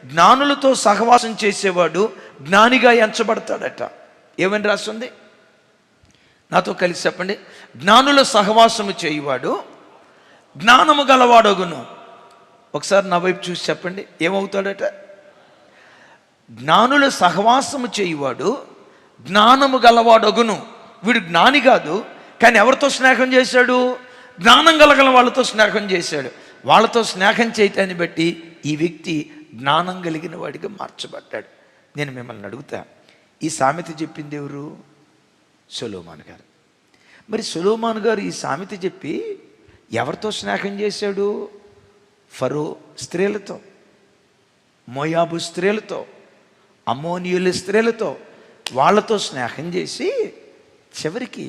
జ్ఞానులతో సహవాసం చేసేవాడు జ్ఞానిగా ఎంచబడతాడట. ఏమని రాస్తుంది? నాతో కలిసి చెప్పండి. జ్ఞానుల సహవాసము చేయువాడు జ్ఞానము గలవాడగును. ఒకసారి నా వైపు చూసి చెప్పండి, ఏమవుతాడట? జ్ఞానుల సహవాసము చేయువాడు జ్ఞానము గలవాడగును. వీడు జ్ఞాని కాదు, కానీ ఎవరితో స్నేహం చేశాడు? జ్ఞానం కలగల వాళ్ళతో స్నేహం చేశాడు. వాళ్ళతో స్నేహం చేయటాన్ని బట్టి ఈ వ్యక్తి జ్ఞానం కలిగిన వాడిగా మార్చబడ్డాడు. నేను మిమ్మల్ని అడుగుతా, ఈ సామెత చెప్పింది ఎవరు? సొలొమోను గారు. మరి సొలొమోను గారు ఈ సామెత చెప్పి ఎవరితో స్నేహం చేశాడు? ఫరో స్త్రీలతో, మోయాబు స్త్రీలతో, అమ్మోనీయుల స్త్రీలతో, వాళ్ళతో స్నేహం చేసి చివరికి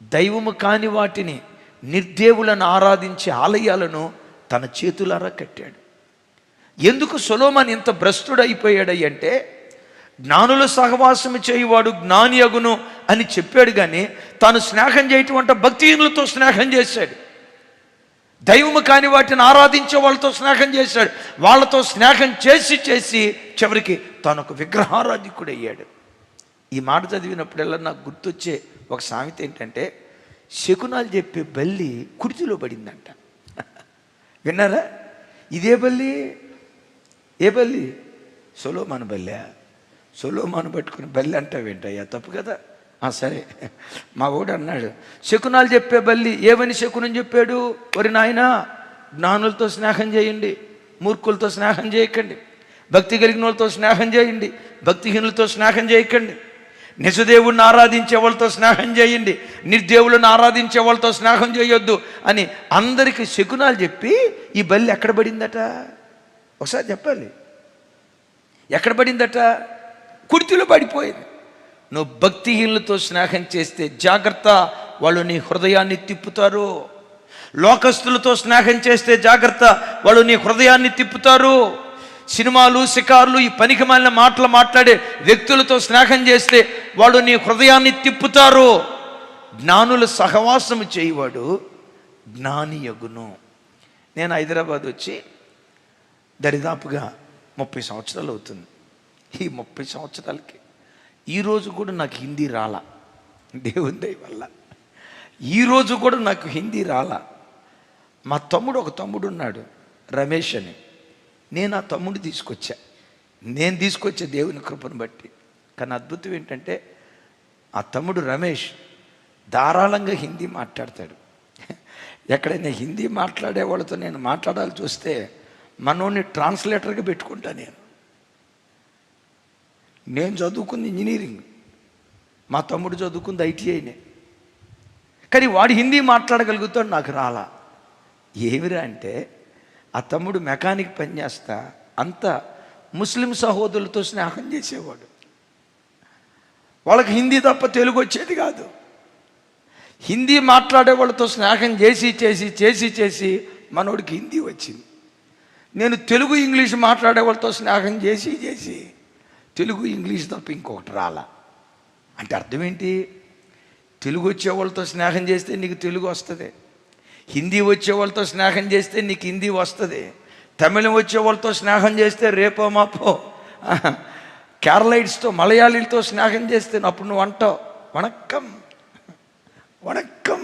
దైవము కాని వాటిని, నిర్దేవులను ఆరాధించే ఆలయాలను తన చేతులారా కట్టాడు. ఎందుకు సొలొమోను ఇంత భ్రష్టుడైపోయాడు అంటే, జ్ఞానుల సహవాసము చేయువాడు జ్ఞాని అగును అని చెప్పాడు, కానీ తాను స్నేహం చేయటం అంటే భక్తిహీనులతో స్నేహం చేశాడు. దైవము కాని వాటిని ఆరాధించే వాళ్ళతో స్నేహం చేశాడు. వాళ్ళతో స్నేహం చేసి చేసి చివరికి తాను ఒక విగ్రహారాధికుడు అయ్యాడు. ఈ మాట చదివినప్పుడల్లా నాకు గుర్తొచ్చే ఒక సామెత ఏంటంటే, శకునాలు చెప్పే బల్లి కుర్చీలో పడిందంట. విన్నారా? ఇదే బల్లి. ఏ బల్లి? సొలొమోను బల్లి. సొలొమోను పట్టుకుని బల్లి అంటావేంటయ్యా, తప్పు కదా. సరే, మా వాడు అన్నాడు, శకునాలు చెప్పే బల్లి. ఏమని శకునం చెప్పాడు? ఒరి నాయనా, జ్ఞానులతో స్నేహం చేయండి, మూర్ఖులతో స్నేహం చేయకండి. భక్తి కలిగిన వాళ్ళతో స్నేహం చేయండి, భక్తిహీనులతో స్నేహం చేయకండి. నిజదేవుడిని ఆరాధించే వాళ్ళతో స్నేహం చేయండి, నిర్దేవులను ఆరాధించే వాళ్ళతో స్నేహం చేయొద్దు అని అందరికీ శకునాలు చెప్పి ఈ బల్లి ఎక్కడ పడిందట? ఒకసారి చెప్పాలి. ఎక్కడ పడిందట? కుర్చీలో పడిపోయింది. నువ్వు భక్తిహీనులతో స్నేహం చేస్తే జాగ్రత్త, వాళ్ళు నీ హృదయాన్ని తిప్పుతారు. లోకస్తులతో స్నేహం చేస్తే జాగ్రత్త, వాళ్ళు నీ హృదయాన్ని తిప్పుతారు. సినిమాలు, షికారులు, ఈ పనికిమాలిన మాటలు మాట్లాడే వ్యక్తులతో స్నేహం చేస్తే వాళ్ళు నీ హృదయాన్ని తిప్పుతారు. జ్ఞానుల సహవాసము చేయవాడు జ్ఞాని యగును. నేను హైదరాబాద్ వచ్చి దరిదాపుగా 30 సంవత్సరాలు అవుతుంది. ఈ 30 సంవత్సరాలకి ఈరోజు కూడా నాకు హిందీ రాలా. దేవుని దయ వల్ల ఈరోజు కూడా నాకు హిందీ రాలా. మా తమ్ముడు, ఒక తమ్ముడు ఉన్నాడు రమేష్ అని. నేను ఆ తమ్ముడు నేను తీసుకొచ్చా దేవుని కృపను బట్టి. కానీ అద్భుతం ఏంటంటే, ఆ తమ్ముడు రమేష్ ధారాళంగా హిందీ మాట్లాడతాడు. ఎక్కడైనా హిందీ మాట్లాడే వాళ్ళతో నేను మాట్లాడాలి చూస్తే మనోని ట్రాన్స్లేటర్గా పెట్టుకుంటా. నేను చదువుకుంది ఇంజనీరింగ్, మా తమ్ముడు చదువుకుంది ఐటీఐనే. కానీ వాడు హిందీ మాట్లాడగలుగుతాడు, నాకు రాలా. ఏమిరా అంటే, ఆ తమ్ముడు మెకానిక్ పనిచేస్తా అంతా ముస్లిం సహోదరులతో స్నేహం చేసేవాడు. వాళ్ళకి హిందీ తప్ప తెలుగు వచ్చేది కాదు. హిందీ మాట్లాడే వాళ్ళతో స్నేహం చేసి చేసి చేసి చేసి మనోడికి హిందీ వచ్చింది. నేను తెలుగు ఇంగ్లీష్ మాట్లాడే వాళ్ళతో స్నేహం చేసి చేసి తెలుగు ఇంగ్లీష్ తప్ప ఇంకొకటి రాలా. అంటే అర్థం ఏంటి? తెలుగు వచ్చే వాళ్ళతో స్నేహం చేస్తే నీకు తెలుగు వస్తుంది, హిందీ వచ్చే వాళ్ళతో స్నేహం చేస్తే నీకు హిందీ వస్తుంది, తమిళం వచ్చే వాళ్ళతో స్నేహం చేస్తే రేపో మాపో కేరళైట్స్తో, మలయాళీలతో స్నేహం చేస్తే అప్పుడు నువ్వు అంటావు వణక్కం వణక్కం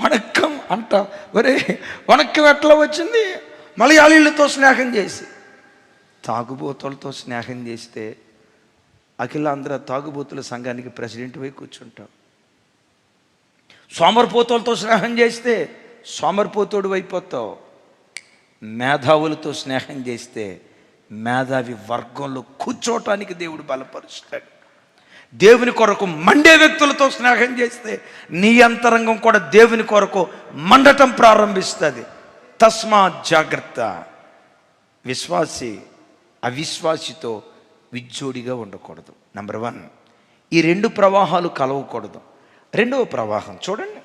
వణక్కం అంటావు. ఒరే, వణక్కం ఎట్లా వచ్చింది? మలయాళీలతో స్నేహం చేసి. తాగుబోతులతో స్నేహం చేస్తే అఖిలాంధ్ర తాగుబోతుల సంఘానికి ప్రెసిడెంట్ పోయి కూర్చుంటావు. సోమరిపోతులతో స్నేహం చేస్తే సోమరిపోతుడు అయిపోతావు. మేధావులతో స్నేహం చేస్తే మేధావి వర్గంలో కూర్చోటానికి దేవుడు బలపరుస్తాడు. దేవుని కొరకు మండే వ్యక్తులతో స్నేహం చేస్తే నీ అంతరంగం కూడా దేవుని కొరకు మండటం ప్రారంభిస్తుంది. తస్మా జాగ్రత్త. విశ్వాసి అవిశ్వాసితో విజ్జోడిగా ఉండకూడదు. నెంబర్ 1, ఈ 2 ప్రవాహాలు కలవకూడదు. రెండవ ప్రవాహం చూడండి,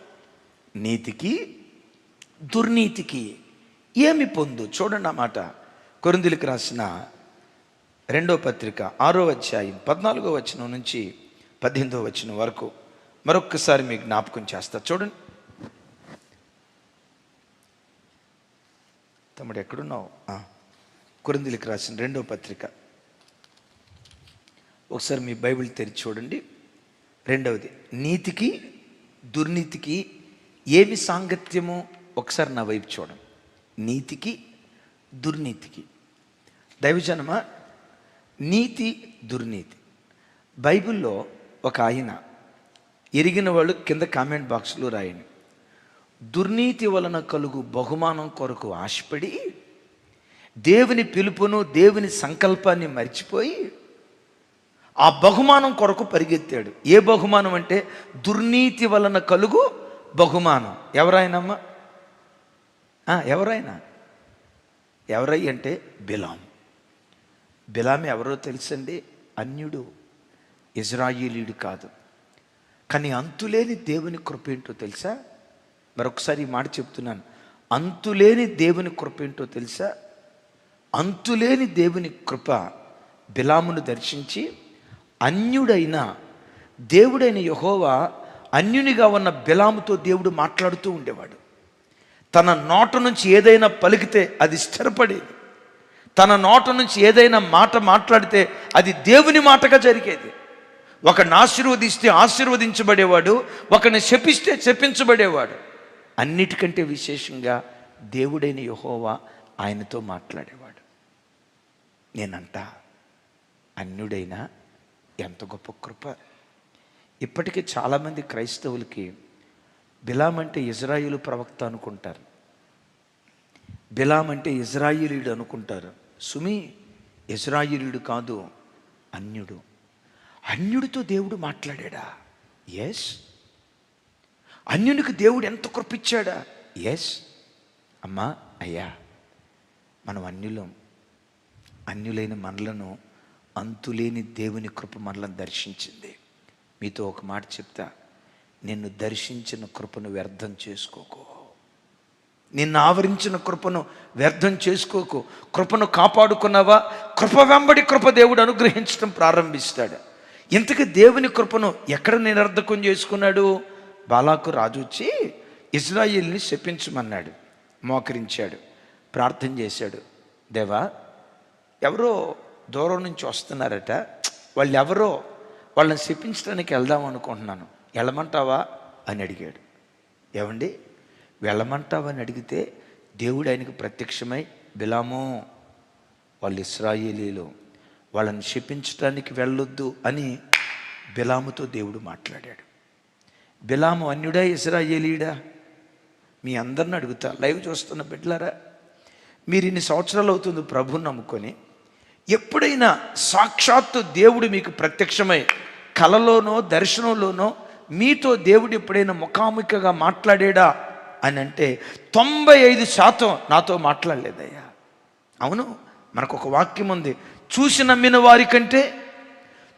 నీతికి దుర్నీతికి ఏమి పొందు. చూడండి ఆ మాట. కొరింథీయులకు రాసిన 2వ పత్రిక 6వ అధ్యాయం 14వ వచనం నుంచి 18వ వచనం వరకు మరొక్కసారి మీకు జ్ఞాపకం చేస్తా. చూడండి. తమ్ముడు ఎక్కడున్నావు? కొరింథీయులకు రాసిన 2వ పత్రిక, ఒకసారి మీ బైబిల్ తెరిచి చూడండి. 2వది, నీతికి దుర్నీతికి ఏమి సాంగత్యమో ఒకసారి నా వైపు చూడండి. నీతికి దుర్నీతికి. దైవజనమా, నీతి దుర్నీతి బైబిల్లో ఒక ఆయన ఎరిగిన వాళ్ళు కింద కామెంట్ బాక్స్లో రాయండి. దుర్నీతి వలన కలుగు బహుమానం కొరకు ఆశపడి దేవుని పిలుపును దేవుని సంకల్పాన్ని మర్చిపోయి ఆ బహుమానం కొరకు పరిగెత్తాడు. ఏ బహుమానం అంటే దుర్నీతి వలన కలుగు బహుమానం. ఎవరైనమ్మా? ఎవరై అంటే బిలాం. బిలాం ఎవరో తెలుసండి? అన్యుడు, ఇజ్రాయేలీయుడు కాదు. కానీ అంతులేని దేవుని కృప ఏంటో తెలుసా? మరొకసారి ఈ మాట చెప్తున్నాను. అంతులేని దేవుని కృప ఏంటో తెలుసా? అంతులేని దేవుని కృప బిలామును దర్శించి అన్యుడైన దేవుడైన యెహోవా అన్యునిగా ఉన్న బిలాముతో దేవుడు మాట్లాడుతూ ఉండేవాడు. తన నోట నుంచి ఏదైనా పలికితే అది స్థిరపడేది. తన నోట నుంచి ఏదైనా మాట మాట్లాడితే అది దేవుని మాటగా జరిగేది. ఒకరిని ఆశీర్వదిస్తే ఆశీర్వదించబడేవాడు, ఒకరిని శపిస్తే శపించబడేవాడు. అన్నిటికంటే విశేషంగా దేవుడైన యెహోవా ఆయనతో మాట్లాడేవాడు. నేనంట అన్యుడైనా ఎంత గొప్ప కృప. ఇప్పటికీ చాలామంది క్రైస్తవులకి బిలాం అంటే ఇజ్రాయేలు ప్రవక్త అనుకుంటారు, బిలాం అంటే ఇజ్రాయేలీయుడు అనుకుంటారు. సుమి, ఇజ్రాయేలీయుడు కాదు, అన్యుడు. అన్యుడితో దేవుడు మాట్లాడా? ఎస్. అన్యునికి దేవుడు ఎంత కృపిచ్చాడా? ఎస్. అమ్మా, అయ్యా, మనం అన్యులైన మనలను అంతులేని దేవుని కృప మనలను దర్శించింది. మీతో ఒక మాట చెప్తా, నిన్ను దర్శించిన కృపను వ్యర్థం చేసుకోకు. నిన్ను ఆవరించిన కృపను వ్యర్థం చేసుకోకు. కృపను కాపాడుకున్నావా, కృప వెంబడి కృప దేవుడు అనుగ్రహించడం ప్రారంభిస్తాడు. ఇంతకీ దేవుని కృపను ఎక్కడ నిరర్ధకం చేసుకున్నాడు? బాలాకు రాజు వచ్చి ఇజ్రాయేల్ని శపించమన్నాడు. మోకరించాడు, ప్రార్థన చేశాడు. దేవా, ఎవరో దూరం నుంచి వస్తున్నారట, వాళ్ళు ఎవరో, వాళ్ళని శపించడానికి వెళ్దాం అనుకుంటున్నాను, వెళ్ళమంటావా అని అడిగాడు. ఏమండి, వెళ్ళమంటావా అని అడిగితే దేవుడు ఆయనకు ప్రత్యక్షమై, బిలాము, వాళ్ళు ఇశ్రాయేలీలు, వాళ్ళని శపించడానికి వెళ్ళొద్దు అని బిలాముతో దేవుడు మాట్లాడాడు. బిలాము అన్యుడా ఇశ్రాయేలీయుడా? మీ అందరిని అడుగుతా, లైవ్ చూస్తున్న బిడ్డలారా, మీరు ఇన్ని సంవత్సరాలు అవుతుంది ప్రభుని నమ్ముకొని, ఎప్పుడైనా సాక్షాత్తు దేవుడు మీకు ప్రత్యక్షమై కలలోనో దర్శనంలోనో మీతో దేవుడు ఎప్పుడైనా ముఖాముఖిగా మాట్లాడాడా అని అంటే 95% నాతో మాట్లాడలేదయ్యా. అవును, మనకు ఒక వాక్యం ఉంది, చూసి నమ్మిన వారి కంటే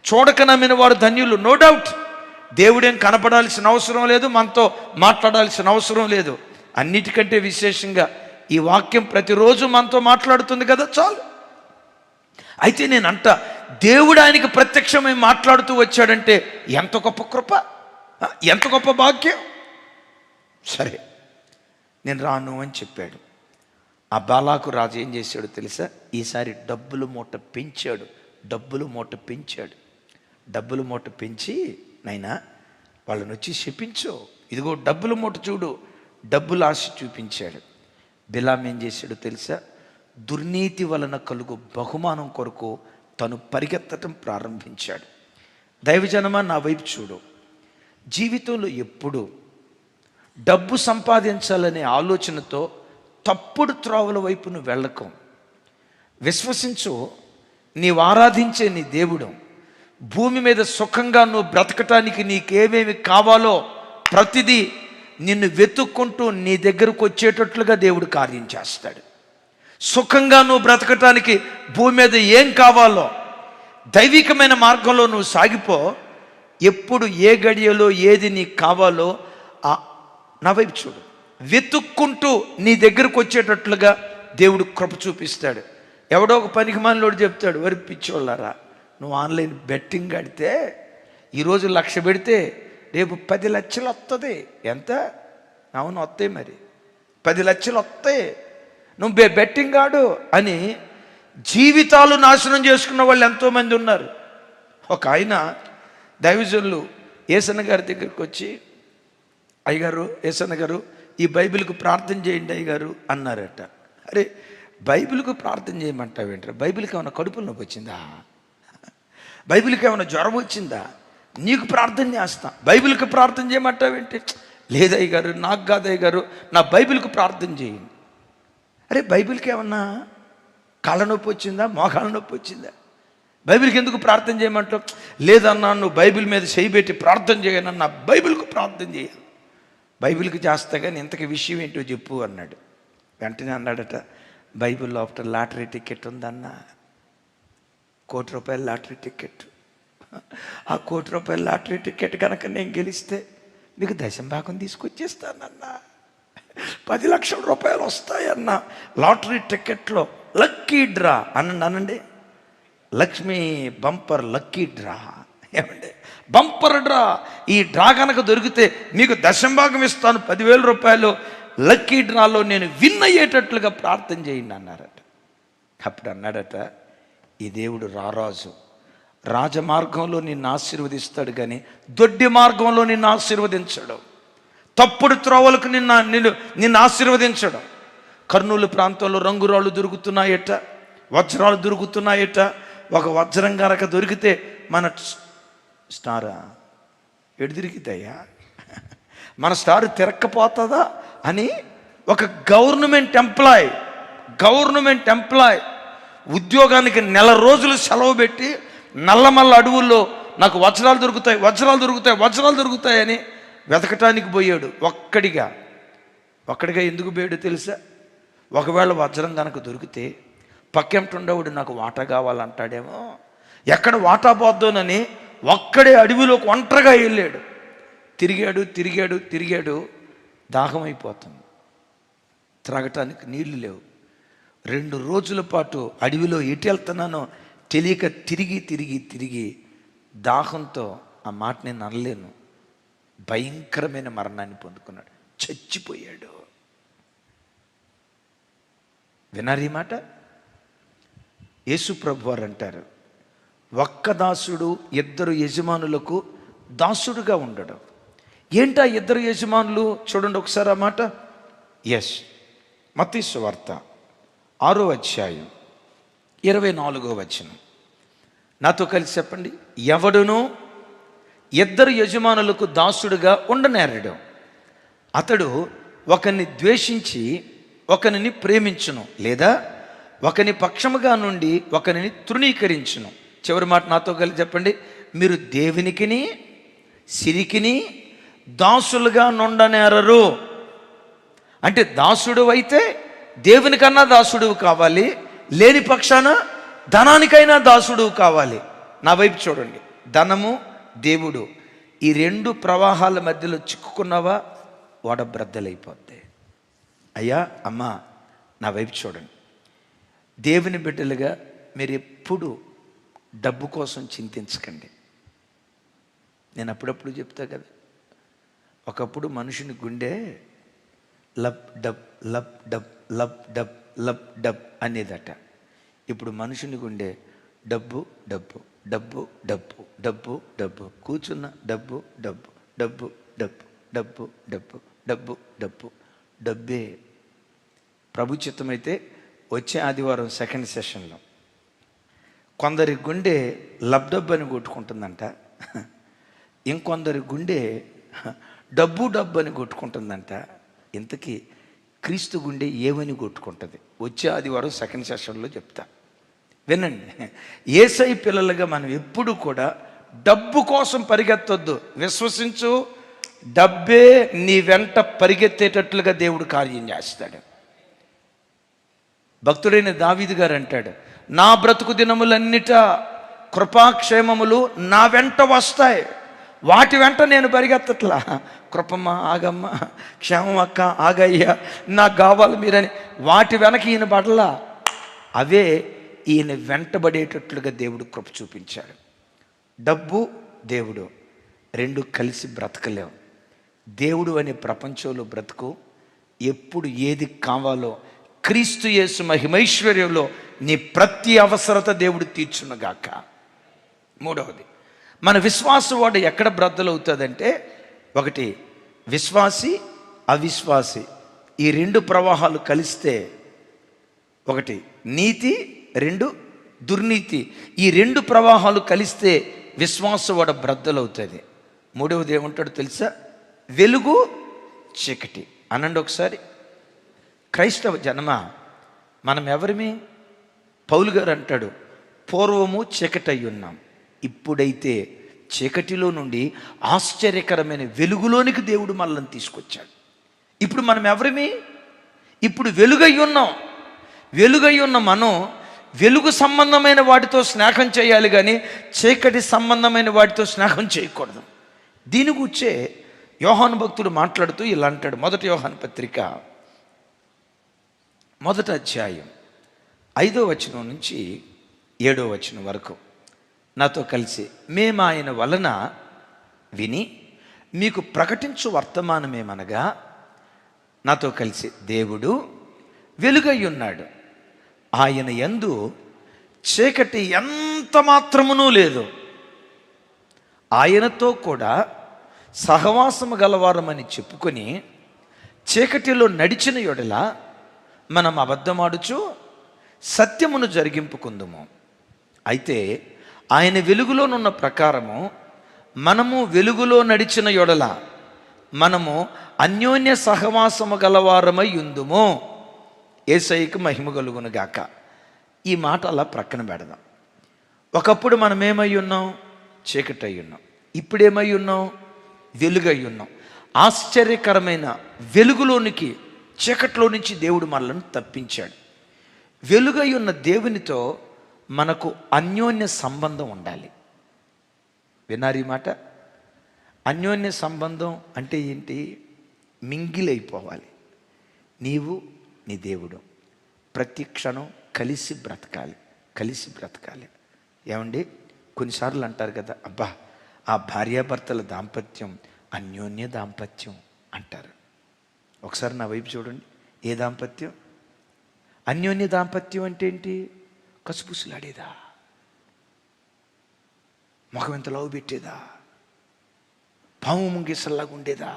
చూడక నమ్మిన వారు ధన్యులు. నో డౌట్, దేవుడేం కనపడాల్సిన అవసరం లేదు, మనతో మాట్లాడాల్సిన అవసరం లేదు. అన్నిటికంటే విశేషంగా ఈ వాక్యం ప్రతిరోజు మనతో మాట్లాడుతుంది కదా, చాలు. అయితే నేనంట, దేవుడు ఆయనకి ప్రత్యక్షమై మాట్లాడుతూ వచ్చాడంటే ఎంత గొప్ప కృప, ఎంత గొప్ప భాగ్యం. సరే, నేను రాను అని చెప్పాడు. ఆ బాలాకు రాజు ఏం చేశాడు తెలుసా? ఈసారి డబ్బులు మూట పెంచి, నైనా వాళ్ళని వచ్చి శపించు, ఇదిగో డబ్బుల మూట చూడు, డబ్బులు ఆశ చూపించాడు. బిలాం ఏం చేశాడు తెలుసా? దుర్నీతి వలన కలుగు బహుమానం కొరకు తను పరిగెత్తటం ప్రారంభించాడు. దైవజనమా, నా వైపు చూడు. జీవితంలో ఎప్పుడు డబ్బు సంపాదించాలనే ఆలోచనతో తప్పుడు త్రోవల వైపు నువ్వు వెళ్ళకు. విశ్వసించు, నీవు ఆరాధించే నీ దేవుడు భూమి మీద సుఖంగా నువ్వు బ్రతకటానికి నీకేమేమి కావాలో ప్రతిదీ నిన్ను వెతుక్కుంటూ నీ దగ్గరకు వచ్చేటట్లుగా దేవుడు కార్యం చేస్తాడు. సుఖంగా నువ్వు బ్రతకటానికి భూమి మీద ఏం కావాలో దైవికమైన మార్గంలో నువ్వు సాగిపో. ఎప్పుడు ఏ గడియలో ఏది నీకు కావాలో నా వైపు చూడు. వెతుక్కుంటూ నీ దగ్గరకు వచ్చేటట్లుగా దేవుడు కృప చూపిస్తాడు. ఎవడో ఒక పనికిమాలినోడు చెప్తాడు, వరి పిచ్చోళ్ళారా, నువ్వు ఆన్లైన్ బెట్టింగ్ ఆడితే ఈరోజు 1,00,000 పెడితే రేపు 10 లక్షలు వస్తుంది. ఎంత? అవును, వస్తాయి. మరి 10 లక్షలు వస్తాయి, నువ్వు బెట్టింగ్ ఆడు అని జీవితాలు నాశనం చేసుకున్న వాళ్ళు ఎంతోమంది ఉన్నారు. ఒక ఆయన దైవజనులు యేసన్న గారి దగ్గరికి వచ్చి, అయ్యగారు, యేసన్న గారు, ఈ బైబిల్కు ప్రార్థన చేయండి అయ్యగారు అన్నారట. అరే, బైబిల్కు ప్రార్థన చేయమంటావేంటారు? బైబిల్కి ఏమైనా కడుపులో నొప్పి వచ్చిందా? బైబిల్కి ఏమైనా జ్వరం వచ్చిందా? నీకు ప్రార్థన చేస్తా, బైబిల్కి ప్రార్థన చేయమంటావేంటి? లేదయ్య గారు, నాకు కాదయ్య గారు, నా బైబిల్కి ప్రార్థన చేయండి. అరే, బైబిల్కి ఏమన్నా కాళ్ళ నొప్పి వచ్చిందా? మోకాళ్ళ నొప్పి వచ్చిందా? బైబిల్కి ఎందుకు ప్రార్థన చేయమంటావు? లేదన్నా, నువ్వు బైబిల్ మీద చేయబెట్టి ప్రార్థన చేయనన్నా, బైబిల్కు ప్రార్థన చేయాలి. బైబిల్కి చేస్తా కానీ ఇంతకీ విషయం ఏంటో చెప్పు అన్నాడు. వెంటనే అన్నాడట, బైబిల్ లోపల లాటరీ టికెట్ ఉందన్న, ₹1,00,00,000 లాటరీ టికెట్. ఆ ₹1,00,00,000 లాటరీ టికెట్ కనుక నేను గెలిస్తే మీకు దశంభాగం తీసుకొచ్చేస్తానన్నా, ₹10,00,000 వస్తాయన్న. లాటరీ టికెట్లో లక్కీ డ్రా అనండి, లక్ష్మీ బంపర్ లక్కీ డ్రా. ఏమండి, బంపర్ డ్రా. ఈ డ్రా కనుక దొరికితే మీకు దశంభాగం ఇస్తాను, ₹10,000 లక్కీ డ్రాలో నేను విన్ అయ్యేటట్లుగా ప్రార్థన చేయండి అన్నారట. అప్పుడు అన్నాడట, ఈ దేవుడు రారాజు, రాజమార్గంలో నిన్ను ఆశీర్వదిస్తాడు కానీ దొడ్డి మార్గంలో నిన్ను ఆశీర్వదించడు, తప్పుడు త్రోవలకు నిన్ను ఆశీర్వదించడం. కర్నూలు ప్రాంతంలో రంగురాళ్ళు దొరుకుతున్నాయట, వజ్రాలు దొరుకుతున్నాయట. ఒక వజ్రం కనుక దొరికితే మన స్టారా ఎడు తిరిగితాయా, మన స్టార్ తిరక్కపోతుందా అని ఒక గవర్నమెంట్ ఎంప్లాయ్ ఉద్యోగానికి 1 నెల రోజులు సెలవు పెట్టి నల్లమల్ల అడవుల్లో నాకు వజ్రాలు దొరుకుతాయి అని వెతకటానికి పోయాడు. ఒక్కడిగా ఎందుకు పోయాడు తెలుసా? ఒకవేళ వజ్రం కనుక దొరికితే పక్కెంటుండేవాడు నాకు వాటా కావాలంటాడేమో, ఎక్కడ వాటా పోద్దోనని ఒక్కడే అడవిలోకి ఒంటరిగా వెళ్ళాడు. తిరిగాడు, దాహం అయిపోతుంది, త్రాగటానికి నీళ్లు లేవు. 2 రోజుల పాటు అడవిలో ఎటు వెళ్తున్నానో తెలియక తిరిగి దాహంతో ఆ మాట నేను అనలేను, భయంకరమైన మరణాన్ని పొందుకున్నాడు, చచ్చిపోయాడు. వినారు ఈ మాట? యేసు ప్రభు వారు అంటారు, ఒక్క దాసుడు 2 యజమానులకు దాసుడుగా ఉండడం. ఏంటా 2 యజమానులు? చూడండి ఒకసారి ఆ మాట. మత్తయి సువార్త 6వ అధ్యాయం 24వ వచనం. నాతో కలిసి చెప్పండి. ఎవడును 2 యజమానులకు దాసుడుగా ఉండనేరడు. అతడు ఒకరిని ద్వేషించి ఒకరిని ప్రేమించును, లేదా ఒకని పక్షముగా నుండి ఒకరిని తృణీకరించును. చివరి మాట నాతో కలిసి చెప్పండి. మీరు దేవునికిని సిరికిని దాసులుగా నుండనేరరు. అంటే దాసుడు అయితే దేవునికన్నా దాసుడు కావాలి, లేని పక్షాన ధనానికైనా దాసుడు కావాలి. నా వైపు చూడండి. ధనము, దేవుడు, ఈ 2 ప్రవాహాల మధ్యలో చిక్కుకున్నావా వడబ్రద్దలైపోద్ది. అయ్యా, అమ్మా, నా వైపు చూడండి. దేవుని బిడ్డలుగా మీరు ఎప్పుడు డబ్బు కోసం చింతించకండి. నేను అప్పుడప్పుడు చెప్తా కదా, ఒకప్పుడు మనుషుని గుండె lub dub lub dub lub dub lub dub అనేదట. ఇప్పుడు మనుషుని గుండె డబ్బు డబ్బు డబ్బు డబ్బు డబ్బు డబ్బు, కూర్చున్న డబ్బు డబ్బు డబ్బు డబ్బు డబ్బు డబ్బు డబ్బు డబ్బు డబ్బే. ప్రభు చిత్తమైతే వచ్చే ఆదివారం 2nd సెషన్లో కొందరి గుండె లబ్డబ్ అని కొట్టుకుంటుందంట, ఇంకొందరి గుండె డబ్బు అని కొట్టుకుంటుందంట. ఇంతకీ క్రీస్తు గుండె ఏమని కొట్టుకుంటుంది? వచ్చే ఆదివారం 2nd సెషన్లో చెప్తా, వినండి. యేసయ్య పిల్లలుగా మనం ఎప్పుడు కూడా డబ్బు కోసం పరిగెత్తొద్దు. విశ్వసించు, డబ్బే నీ వెంట పరిగెత్తేటట్లుగా దేవుడు కార్యం చేస్తాడు. భక్తుడైన దావీదు గారు అంటాడు, నా బ్రతుకు దినములన్నిట కృపాక్షేమములు నా వెంట వస్తాయి, వాటి వెంట నేను పరిగెత్తట్లా. కృపమ్మ ఆగమ్మ, క్షేమం అక్క ఆగయ్యా, నాకు కావాలి మీరని వాటి వెనక ఈయన పడలా, అవే ఈయన వెంటబడేటట్లుగా దేవుడు కృప చూపించాడు. డబ్బు దేవుడు 2 కలిసి బ్రతకలేవు. దేవుడు అనే ప్రపంచంలో బ్రతుకు ఎప్పుడు ఏది కావాలో క్రీస్తు యేసు మహిమైశ్వర్యంలో నీ ప్రతి అవసరత దేవుడు తీర్చునుగాక. మూడవది, మన విశ్వాసం వాడు ఎక్కడ బ్రద్దలవుతుందంటే, ఒకటి విశ్వాసి, అవిశ్వాసి ఈ రెండు ప్రవాహాలు కలిస్తే, ఒకటి నీతి, రెండు దుర్నీతి, ఈ రెండు ప్రవాహాలు కలిస్తే విశ్వాసం వాడు బ్రద్దలవుతుంది. మూడవది ఏమంటాడు తెలుసా? వెలుగు చీకటి. అనండి ఒకసారి. క్రైస్తవ జన్మ మనం ఎవరిమి? పౌలు గారు అంటాడు, పూర్వము చీకటి అయి ఉన్నాం, ఇప్పుడైతే చీకటిలో నుండి ఆశ్చర్యకరమైన వెలుగులోనికి దేవుడు మనల్ని తీసుకొచ్చాడు. ఇప్పుడు మనం ఎవరిమి? ఇప్పుడు వెలుగై ఉన్నాం. వెలుగై ఉన్న మనం వెలుగు సంబంధమైన వాటితో స్నేహం చేయాలి, కానీ చీకటి సంబంధమైన వాటితో స్నేహం చేయకూడదు. దీని గురించే యోహాను భక్తుడు మాట్లాడుతూ ఇలా అంటాడు. మొదటి యోహాను పత్రిక 1వ అధ్యాయం 5వ వచనం నుంచి 7వ వచనం వరకు నాతో కలిసి, మేము ఆయన వలన విని మీకు ప్రకటించు వర్తమానమేమనగా, నాతో కలిసి, దేవుడు వెలుగై ఉన్నాడు, ఆయన యందు చీకటి ఎంత మాత్రమునూ లేదు, ఆయనతో కూడా సహవాసము గలవారమని చెప్పుకొని చీకటిలో నడిచిన యెడల మనం అబద్ధమాడుచు సత్యమును జరిగింపుకుందుము. అయితే ఆయన వెలుగులోనున్న ప్రకారము మనము వెలుగులో నడిచిన యెడల మనము అన్యోన్య సహవాసము గలవారమై ఉందుము. యేసయ్యకు మహిమ కలుగును గాక. ఈ మాట అలా ప్రక్కన పెడదాం. ఒకప్పుడు మనం ఏమై ఉన్నాం? చీకటి అయి ఉన్నాం. ఇప్పుడేమై ఉన్నాం? వెలుగై ఉన్నాం. ఆశ్చర్యకరమైన వెలుగులోనికి చీకట్లో నుంచి దేవుడు మనల్ని తప్పించాడు. వెలుగై ఉన్న దేవునితో మనకు అన్యోన్య సంబంధం ఉండాలి. విన్నారు ఈ మాట? అన్యోన్య సంబంధం అంటే ఏంటి? మింగిలైపోవాలి. నీవు నీ దేవుడు ప్రతి క్షణం కలిసి బ్రతకాలి, కలిసి బ్రతకాలి. ఏమండి, కొన్నిసార్లు అంటారు కదా, అబ్బా ఆ భార్యాభర్తల దాంపత్యం అన్యోన్య దాంపత్యం అంటారు. ఒకసారి నా వైపు చూడండి. ఏ దాంపత్యం? అన్యోన్య దాంపత్యం అంటే ఏంటి? కసుపుసులాడేదా? ముఖం ఎంత లవ్ పెట్టేదా? పాము ముంగిసల్లాగా ఉండేదా?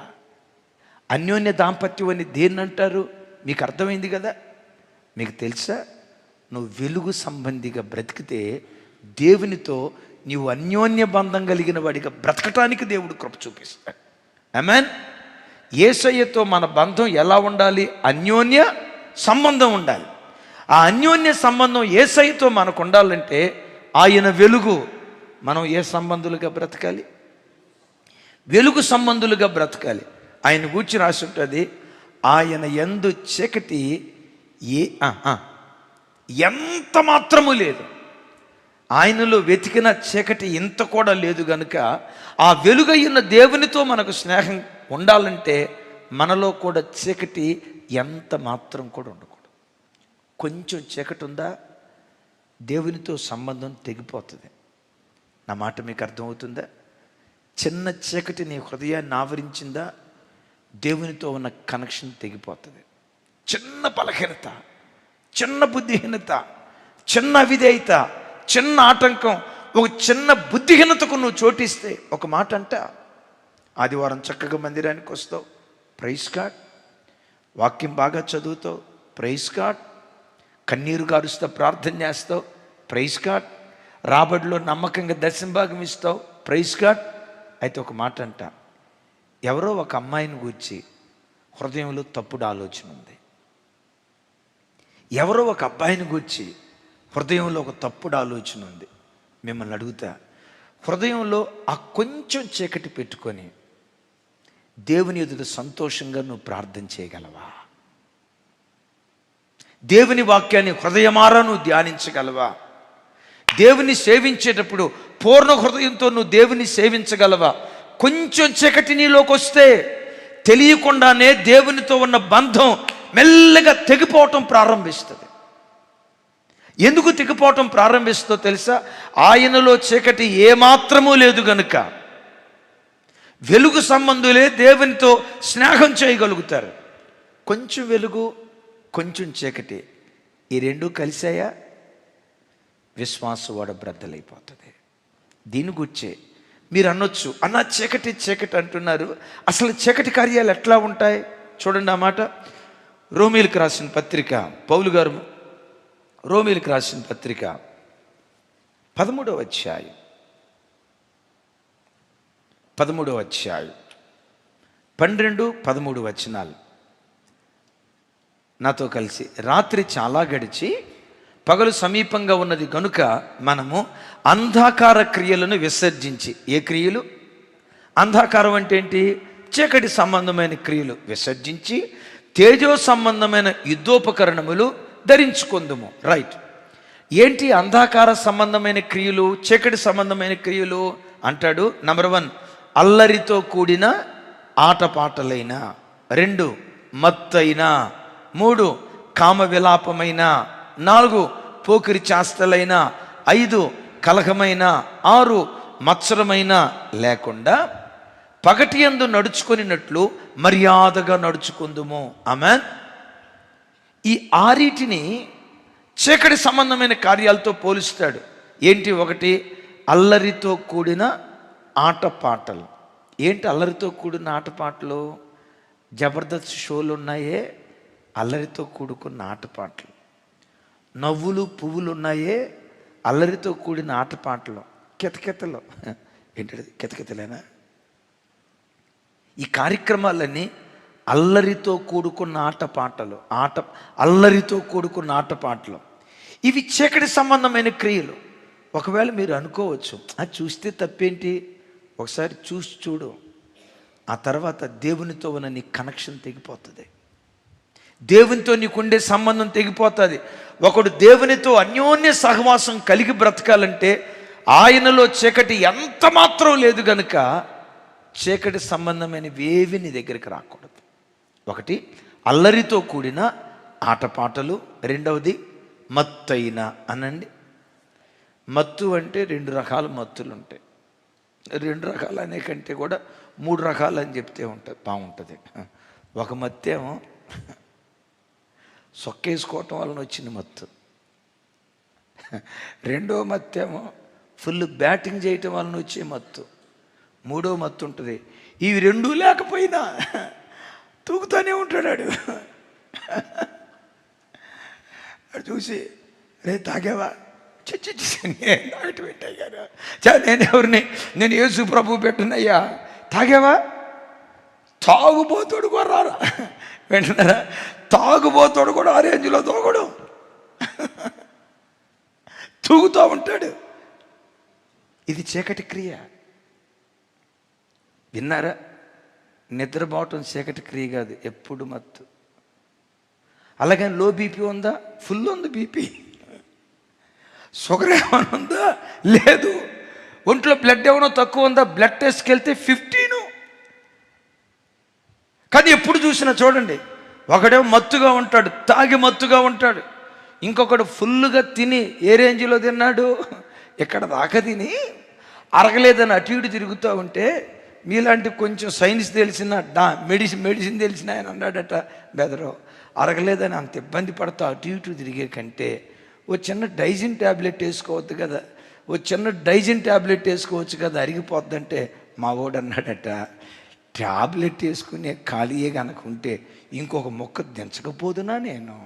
అన్యోన్య దాంపత్యం అని దేన్ని అంటారు? మీకు అర్థమైంది కదా? మీకు తెలుసా? నువ్వు వెలుగు సంబంధిగా బ్రతికితే దేవునితో నీవు అన్యోన్య బంధం కలిగిన వాడిగా బ్రతకటానికి దేవుడు కృప చూపిస్తాడు. ఆమేన్. యేసయ్యతో మన బంధం ఎలా ఉండాలి? అన్యోన్య సంబంధం ఉండాలి. ఆ అన్యోన్య సంబంధం యేసయ్యతో మనకు ఉండాలంటే ఆయన వెలుగు. మనం ఏ సంబంధులుగా బ్రతకాలి? వెలుగు సంబంధులుగా బ్రతకాలి. ఆయన గూర్చి రాసి ఉంటుంది, ఆయన యందు చీకటి ఎంత మాత్రము లేదు. ఆయనలో వెతికిన చీకటి ఇంత కూడా లేదు గనుక ఆ వెలుగైన దేవునితో మనకు స్నేహం ఉండాలంటే మనలో కూడా చీకటి ఎంత మాత్రం కూడా ఉండకూడదు. కొంచెం చీకటి ఉందా, దేవునితో సంబంధం తెగిపోతుంది. నా మాట మీకు అర్థమవుతుందా? చిన్న చీకటి నీ హృదయాన్ని ఆవరించిందా, దేవునితో ఉన్న కనెక్షన్ తెగిపోతుంది. చిన్న బలహీనత, చిన్న బుద్ధిహీనత, చిన్న అవిధేయత, చిన్న ఆటంకం, ఒక చిన్న బుద్ధిహీనతకు నువ్వు చోటిస్తే, ఒక మాట అంట, ఆదివారం చక్కగా మందిరానికి వస్తావు, ప్రైజ్ గాడ్, వాక్యం బాగా చదువుతావు, ప్రైజ్ గాడ్, కన్నీరు గారుస్తావు, ప్రార్థన చేస్తావు, ప్రైజ్ గాడ్, రాబడిలో నమ్మకంగా దర్శన భాగం ఇస్తావు, ప్రైజ్ గాడ్. అయితే ఒక మాట అంట, ఎవరో ఒక అమ్మాయిని గూర్చి హృదయంలో తప్పుడు ఆలోచన ఉంది, ఎవరో ఒక అబ్బాయిని గూర్చి హృదయంలో ఒక తప్పుడు ఆలోచన ఉంది. మిమ్మల్ని అడుగుతా, హృదయంలో ఆ కొంచెం చీకటి పెట్టుకొని దేవుని ఎదుట సంతోషంగా నువ్వు ప్రార్థన చేయగలవా? దేవుని వాక్యాన్ని హృదయమారా నువ్వు ధ్యానించగలవా? దేవుని సేవించేటప్పుడు పూర్ణ హృదయంతో నువ్వు దేవుని సేవించగలవా? కొంచెం చీకటి నీలోకి వస్తే తెలియకుండానే దేవునితో ఉన్న బంధం మెల్లగా తెగిపోవటం ప్రారంభిస్తుంది. ఎందుకు తెగిపోవటం ప్రారంభిస్తుందో తెలుసా? ఆయనలో చీకటి ఏమాత్రమూ లేదు గనుక. వెలుగు సంబంధులే దేవునితో స్నేహం చేయగలుగుతారు. కొంచెం వెలుగు, కొంచెం చీకటి, ఈ రెండు కలిసాయా విశ్వాసం బ్రద్దలైపోతుంది. దీని గురించే మీరు అనొచ్చు, అన్న చీకటి చీకటి అంటున్నారు, అసలు చీకటి కార్యాలు ఎట్లా ఉంటాయి చూడండి. ఆ మాట రోమీలకు రాసిన పత్రిక, పౌలు గారు రోమీలకు రాసిన పత్రిక 13వ అధ్యాయం 12-13 వచనాలు నాతో కలిసి. రాత్రి చాలా గడిచి పగలు సమీపంగా ఉన్నది గనుక మనము అంధకార క్రియలను విసర్జించి. ఏ క్రియలు? అంధకారం అంటే ఏంటి? చీకటి సంబంధమైన క్రియలు విసర్జించి తేజో సంబంధమైన యుద్ధోపకరణములు ధరించుకుందుము. రైట్. ఏంటి అంధకార సంబంధమైన క్రియలు, చీకటి సంబంధమైన క్రియలు అంటాడు? నంబర్ 1 అల్లరితో కూడిన ఆటపాటలైన, 2 మత్తైన, 3 కామ విలాపమైన, 4 పోకిరి చేష్టలైన, 5 కలహమైన, 6 మత్సరమైన లేకుండా పగటి యందు నడుచుకొనినట్లు మర్యాదగా నడుచుకుందుము. ఆమేన్. ఈ 6టిని చీకటి సంబంధమైన కార్యాలతో పోలుస్తాడు. ఏంటి? 1 అల్లరితో కూడిన ఆటపాటలు. ఏంటి అల్లరితో కూడిన ఆటపాటలు? జబర్దస్త్ షోలు ఉన్నాయే, అల్లరితో కూడుకున్న ఆటపాటలు. నవ్వులు పువ్వులు ఉన్నాయే, అల్లరితో కూడిన ఆటపాటలు. కితకితలు. ఏంటది? కితకితలేనా? ఈ కార్యక్రమాలన్నీ అల్లరితో కూడుకున్న ఆటపాటలు. అల్లరితో కూడుకున్న ఆటపాటలు. ఇవి చీకటి సంబంధమైన క్రియలు. ఒకవేళ మీరు అనుకోవచ్చు, అది చూస్తే తప్పేంటి? ఒకసారి చూసి చూడు, ఆ తర్వాత దేవునితో ఉన్న నీ కనెక్షన్ తెగిపోతుంది. దేవునితో నీకుండే సంబంధం తెగిపోతుంది. ఒకడు దేవునితో అన్యోన్య సహవాసం కలిగి బ్రతకాలంటే ఆయనలో చీకటి ఎంత మాత్రం లేదు గనుక చీకటి సంబంధమైనవేవి నీ దగ్గరికి రాకూడదు. 1 అల్లరితో కూడిన ఆటపాటలు, 2వది మత్తైన. అనండి. మత్తు అంటే 2 రకాల మత్తులు ఉంటాయి. 2 రకాలు అనే కంటే కూడా 3 రకాలు అని చెప్తే ఉంటుంది, బాగుంటుంది. ఒక మత్తేమో సొక్కేసుకోవటం వలన వచ్చిన మత్తు. 2వ మత్తేమో ఫుల్ బ్యాటింగ్ చేయటం వలన వచ్చే మత్తు. 3వ మత్తు ఉంటుంది, ఇవి 2 లేకపోయినా తూగుతూనే ఉంటాడు వాడు. చూసి, రే తాగేవా? నేను ఎవరిని? నేను యేసు ప్రభు పెట్టినయ్యా. తాగేవా? తాగుబోతుడు కూడా రారా? వింటున్నారా? తాగుబోతుడు కూడా ఆ రేంజ్లో తోగడు, తూగుతూ ఉంటాడు. ఇది చీకటి క్రియ. విన్నారా? నిద్రపోవటం చీకటి క్రియ కాదు, ఎప్పుడు మత్తు. అలాగే లో బీపీ ఉందా? ఫుల్ ఉంది బీపీ. షుగర్ ఏమైనా ఉందా? లేదు. ఒంట్లో బ్లడ్ ఏమైనా తక్కువ ఉందా? బ్లడ్ టెస్ట్కి వెళ్తే 15. కానీ ఎప్పుడు చూసినా చూడండి, ఒకడేమో మత్తుగా ఉంటాడు, తాగి మత్తుగా ఉంటాడు. ఇంకొకడు ఫుల్గా తిని ఏ రేంజ్లో తిన్నాడు? ఇక్కడ దాకా తిని అరగలేదని అటు ఇటు తిరుగుతూ ఉంటే, మీలాంటి కొంచెం సైన్స్ తెలిసిన మెడిసిన్ తెలిసిన ఆయన అన్నాడట, బెదరు అరగలేదని అంత ఇబ్బంది పడతా అటు ఇటు తిరిగే కంటే ఓ చిన్న డైజిన్ ట్యాబ్లెట్ వేసుకోవద్దు కదా, ఓ చిన్న డైజిన్ ట్యాబ్లెట్ వేసుకోవచ్చు కదా, అరిగిపోద్దంటే మా వాడు అన్నాడట, ట్యాబ్లెట్ వేసుకునే ఖాళీయే కనుకుంటే ఇంకొక మొక్క దించకపోదునా నేను?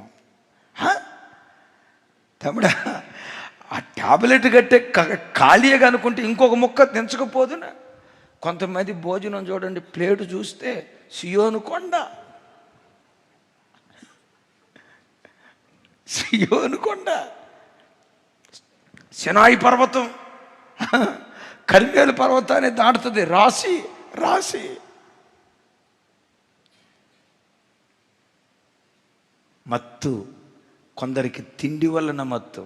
తమ్ముడా, ఆ ట్యాబ్లెట్ కట్టే ఖాళీయే కనుకుంటే ఇంకొక మొక్క దించకపోదునా? కొంతమంది భోజనం చూడండి, ప్లేటు చూస్తే సియోను కొండ, సియోను కొండ, సినాయి పర్వతం, కర్మేలు పర్వతాన్ని దాటుతుంది రాసి రాసి. మత్తు కొందరికి తిండి వలన మత్తు,